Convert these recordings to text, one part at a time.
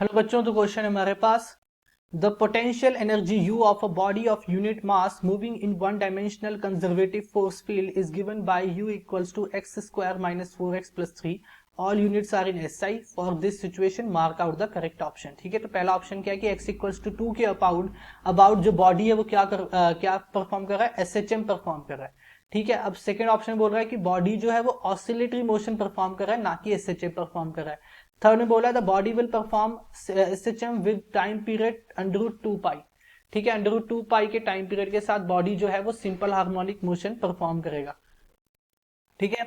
Hello बच्चों, तो question है हमारे पास। The potential energy U of a body of unit mass moving in one dimensional conservative force field is given by U equals to x square minus 4x+3। All units are in SI. For this situation mark out the correct option. ठीक है, तो पहला option क्या है कि x equals to 2 के about जो body है वो क्या परफॉर्म कर रहा है, एसएचएम परफॉर्म कर रहा है। ठीक है, अब सेकेंड ऑप्शन बोल रहा है कि बॉडी जो है वो ऑसिलेटरी मोशन परफॉर्म कर रहा है, ना कि एसएचएम परफॉर्म कर रहा है। थर्ड में बोला the body will perform SHM with time period √2 पाई। ठीक है, √2 पाई के टाइम पीरियड के साथ बॉडी जो है वो सिंपल हार्मोनिक मोशन परफॉर्म करेगा। ठीक है,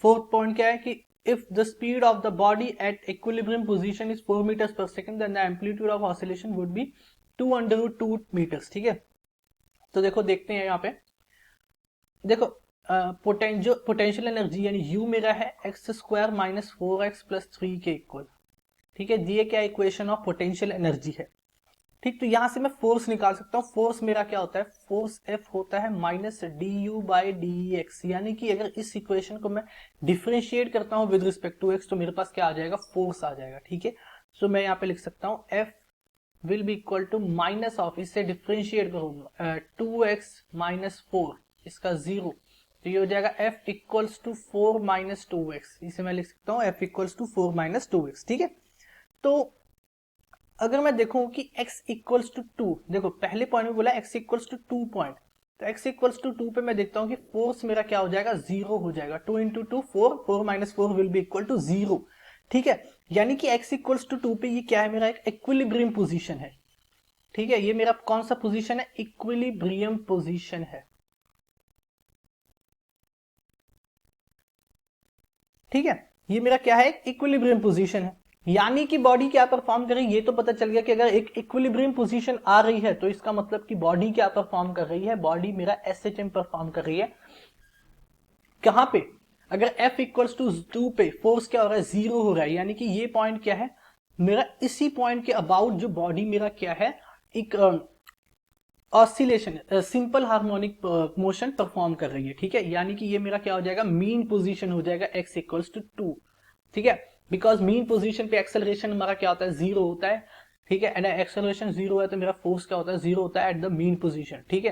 फोर्थ पॉइंट क्या है कि if the speed of the body at equilibrium position is 4 meters per second then the amplitude of oscillation would be 2 √2 meters. ठीक है, तो देखो देखते हैं यहाँ पे। देखो पोटेंशियल एनर्जी यानी यू मेरा है एक्स स्क्वायर माइनस 4x+3 के इक्वल। ठीक है, दिए क्या इक्वेशन ऑफ पोटेंशियल एनर्जी है। ठीक, तो यहां से मैं फोर्स निकाल सकता हूं। फोर्स मेरा क्या होता है, फोर्स एफ होता है -du/dx। यानी कि अगर इस इक्वेशन को मैं डिफरेंशिएट करता हूं विद रिस्पेक्ट टू एक्स तो मेरे पास क्या आ जाएगा, फोर्स आ जाएगा। ठीक है, सो मैं यहाँ पे लिख सकता हूं F will be equal to minus of, इससे डिफरेंशिएट करूंगा 2x-4, इसका 0, तो ये हो जाएगा एफ इक्वल्स टू 4-2x। इसे मैं लिख सकता हूं एफ इक्वल्स टू 4-2x। ठीक है, तो अगर मैं देखूं कि x इक्वल्स टू 2, देखो पहले पॉइंट में बोला x इक्वल्स टू 2 पॉइंट, तो x इक्वल्स टू 2 पे मैं देखता हूं कि फोर्स मेरा क्या हो जाएगा, 0 हो जाएगा। 2 into 2 4, 4-4 will be equal to 0। ठीक है, यानी कि x इक्वल्स टू 2 पे ये क्या है, मेरा एक इक्विलिब्रियम पोजीशन है। ठीक है, ये मेरा कौन सा पोजीशन है, इक्विलिब्रियम पोजीशन है। ठीक है, ये मेरा क्या है, एक इक्विलिब्रियम पोजीशन है। यानी कि बॉडी क्या परफॉर्म कर रही है, ये तो पता चल गया कि अगर एक इक्विलिब्रियम पोजीशन आ रही है तो इसका मतलब कि बॉडी क्या परफॉर्म कर रही है, बॉडी मेरा एसएचएम परफॉर्म कर रही है। कहां पे, अगर F इक्वल्स टू 2 पे फोर्स क्या हो रहा है, 0 हो रहा है। यानी कि ये पॉइंट क्या है मेरा, इसी पॉइंट के अबाउट जो बॉडी मेरा क्या है, एक oscillation simple harmonic motion perform कर रही है। ठीक है, यानी कि ये मेरा क्या हो जाएगा, मीन पोजीशन हो जाएगा x इक्वल्स टू 2। ठीक है, बिकॉज मीन पोजीशन पे एक्सेलरेशन हमारा क्या होता है, 0 होता है। ठीक है, एंड एक्सेलरेशन 0 है तो मेरा फोर्स क्या होता है, 0 होता है एट द मीन पोजीशन। ठीक है,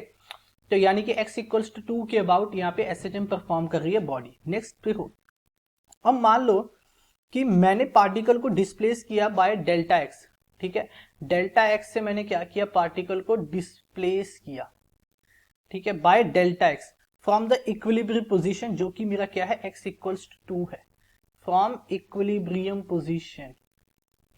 तो यानी कि x इक्वल्स टू 2 के अबाउट यहाँ पे एसएचएम परफॉर्म कर रही है बॉडी। नेक्स्ट देखो, अब मान लो कि मैंने पार्टिकल को डिस्प्लेस किया बाय डेल्टा एक्स। ठीक है, डेल्टा एक्स से मैंने क्या किया, पार्टिकल को डिस्प्लेस किया। ठीक है, by delta x from the equilibrium position, जो कि मेरा क्या है, x इक्वल्स टू 2 है। From equilibrium position,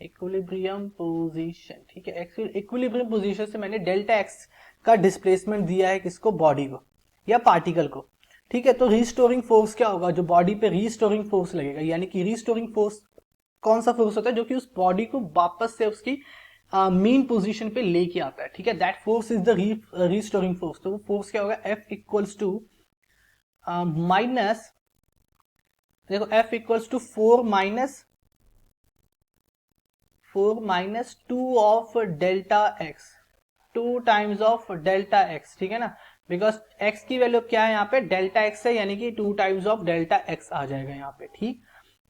equilibrium position. ठीक है, इक्विलिब्रियम पोजीशन से मैंने डेल्टा एक्स का डिस्प्लेसमेंट दिया है, किसको, बॉडी को या पार्टिकल को। ठीक है, तो रीस्टोरिंग फोर्स क्या होगा, जो बॉडी पे रीस्टोरिंग फोर्स लगेगा। यानी कि रीस्टोरिंग फोर्स कौन सा फोर्स होता है, जो कि उस बॉडी को वापस से उसकी मीन पोजीशन पे लेके आता है। ठीक है, that force is the restoring force. तो वो फोर्स क्या होगा, एफ इक्वल्स टू माइनस, देखो F equals to 4-2 of delta x, 2 times of delta x. ठीक है ना, बिकॉज एक्स की वैल्यू क्या है यहाँ पे, डेल्टा एक्स है, यानी कि 2 टाइम्स ऑफ डेल्टा एक्स आ जाएगा यहाँ पे। ठीक,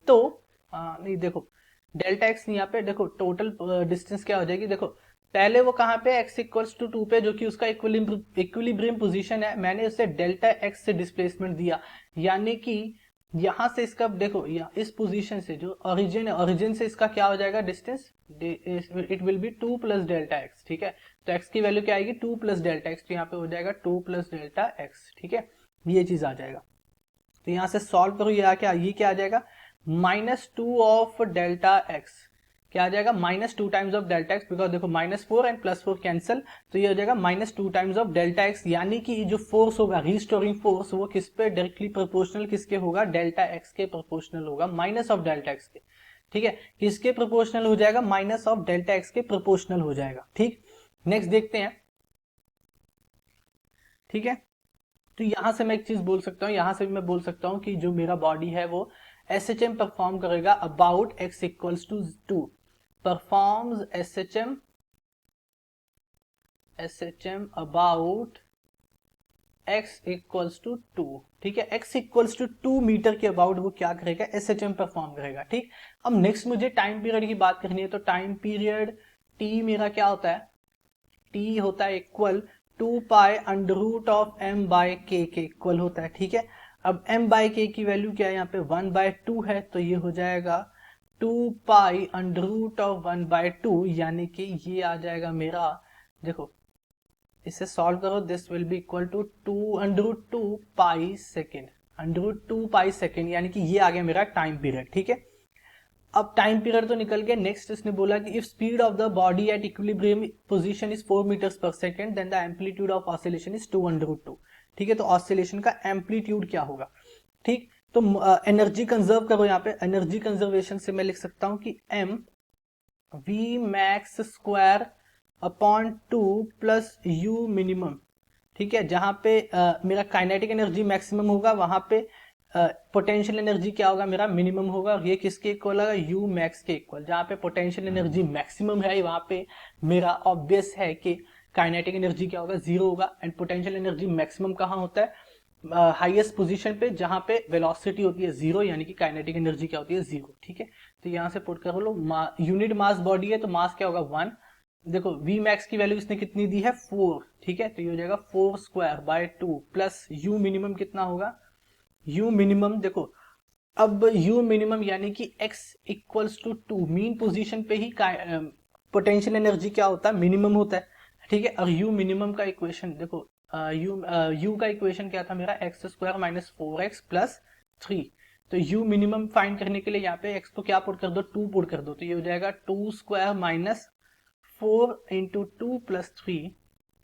तो नहीं देखो डेल्टा एक्स यहाँ पे देखो टोटल डिस्टेंस क्या हो जाएगी, देखो पहले वो कहाँ पे x इक्वल्स टू 2 पे, जो कि उसका इक्विलिब्रियम पोजीशन है, मैंने उसे डेल्टा एक्स से डिस्प्लेसमेंट दिया। यानी कि यहां से इसका देखो, इस पोजीशन से जो ओरिजिन है, ओरिजिन से इसका क्या हो जाएगा distance, it will be 2 plus delta x. ठीक है, तो x की वैल्यू क्या आएगी, 2 प्लस डेल्टा एक्स, तो यहाँ पे हो जाएगा 2 प्लस डेल्टा एक्स। ठीक है, ये चीज आ जाएगा। तो यहां से सॉल्व करो, ये क्या आ जाएगा, -2 ऑफ डेल्टा एक्स, क्या आ जाएगा, -2 times of delta x, because देखो -4 एंड +4 कैंसिल, तो ये हो जाएगा -2 टाइम्स ऑफ डेल्टा एक्स। यानी कि जो फोर्स होगा, रीस्टोरिंग फोर्स, वो किस पे डायरेक्टली प्रोपोर्शनल किसके होगा, डेल्टा एक्स के प्रोपोर्शनल होगा, माइनस ऑफ डेल्टा एक्स के। ठीक है, किसके प्रोपोर्शनल हो जाएगा, माइनस ऑफ डेल्टा एक्स के प्रोपोर्शनल हो जाएगा। ठीक, नेक्स्ट देखते हैं। ठीक है, तो यहां से मैं एक चीज बोल सकता हूं, यहां से भी मैं बोल सकता हूं कि जो मेरा बॉडी है वो एसएचएम परफॉर्म करेगा about x equals to 2, performs SHM about x equals to 2, ठीक है, x इक्वल्स टू 2 मीटर के अबाउट वो क्या करेगा, SHM परफॉर्म करेगा, ठीक। अब नेक्स्ट मुझे टाइम पीरियड की बात करनी है, तो टाइम पीरियड t मेरा क्या होता है, t होता है equal 2 pi under root of m by k के इक्वल होता है, ठीक है। अब m बाय k की वैल्यू क्या है, यहाँ पे 1/2 है, तो ये हो जाएगा 2 पाई अंडर रूट ऑफ 1/2, यानी कि ये आ जाएगा मेरा, देखो इसे सॉल्व करो, this will be equal to 2 pi second, √2 pi second, यानी कि ये आ गया मेरा टाइम पीरियड, ठीक है। अब टाइम पीरियड तो निकल गया, नेक्स्ट इसने बोला कि if speed of the body at equilibrium position is 4 meters per second then the amplitude of oscillation is 2 √2, ठीक है। तो ऑसिलेशन का एम्पलीट्यूड क्या होगा, ठीक। तो एनर्जी कंजर्व करो, यहाँ पे एनर्जी कंजर्वेशन से मैं लिख सकता हूं कि m v max square upon 2 plus u minimum, ठीक है। जहां पे मेरा काइनेटिक एनर्जी मैक्सिमम होगा, वहां पे पोटेंशियल एनर्जी क्या होगा, मेरा मिनिमम होगा, और ये किसके इक्वल होगा, u मैक्स के इक्वल। जहां पे पोटेंशियल एनर्जी मैक्सिमम है, वहां पे मेरा ऑब्वियस है कि काइनेटिक एनर्जी क्या होगा, 0 होगा। एंड पोटेंशियल एनर्जी मैक्सिमम कहाँ होता है, हाईएस्ट पोजीशन पे, जहां पे वेलोसिटी होती है 0, यानी कि काइनेटिक एनर्जी क्या होती है, 0, ठीक है। तो यहां से पुट कर लो, यूनिट मास बॉडी है तो मास क्या होगा 1, देखो v मैक्स की वैल्यू इसने कितनी दी है 4, ठीक है। तो ये हो जाएगा 4 square by 2 plus u minimum कितना होगा, u मिनिमम देखो, अब u मिनिमम यानी कि x equals to 2, mean position पे ही पोटेंशियल एनर्जी क्या होता है, मिनिमम होता है, ठीक है। और u मिनिमम का इक्वेशन देखो, u का इक्वेशन क्या था मेरा, x square minus 4x plus 3। तो u मिनिमम फाइंड करने के लिए यहाँ पे x को क्या पुट कर दो, 2 पुट कर दो, तो ये हो जाएगा 2 square minus 4 into 2 plus 3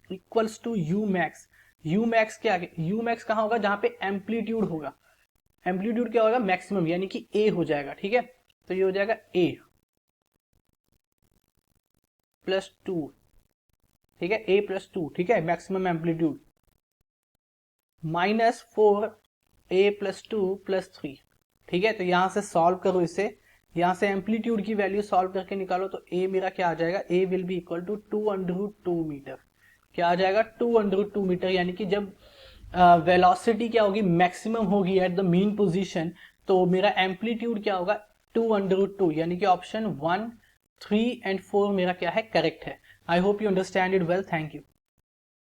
equals to u max. u max क्या है, u मैक्स कहाँ होगा, जहां पे एम्पलीट्यूड होगा, एम्पलीट्यूड क्या होगा, मैक्सिमम, यानी कि a हो जाएगा, ठीक है। तो ये हो जाएगा a प्लस 2, ठीक है, a प्लस 2, ठीक है, maximum amplitude minus 4 a plus 2 plus 3, ठीक है। तो यहां से सॉल्व करो इसे, यहां से एम्पलीट्यूड की वैल्यू सॉल्व करके निकालो, तो a मेरा क्या आ जाएगा, a will be equal to 2 metre, क्या आ जाएगा 2 मीटर, यानी कि जब वेलोसिटी क्या होगी, मैक्सिमम होगी एट द मीन पोजीशन, तो मेरा एम्पलीट्यूड क्या होगा 2 यानी कि ऑप्शन 1, 3 एंड 4 मेरा क्या है, करेक्ट है। I hope you understand it well, thank you.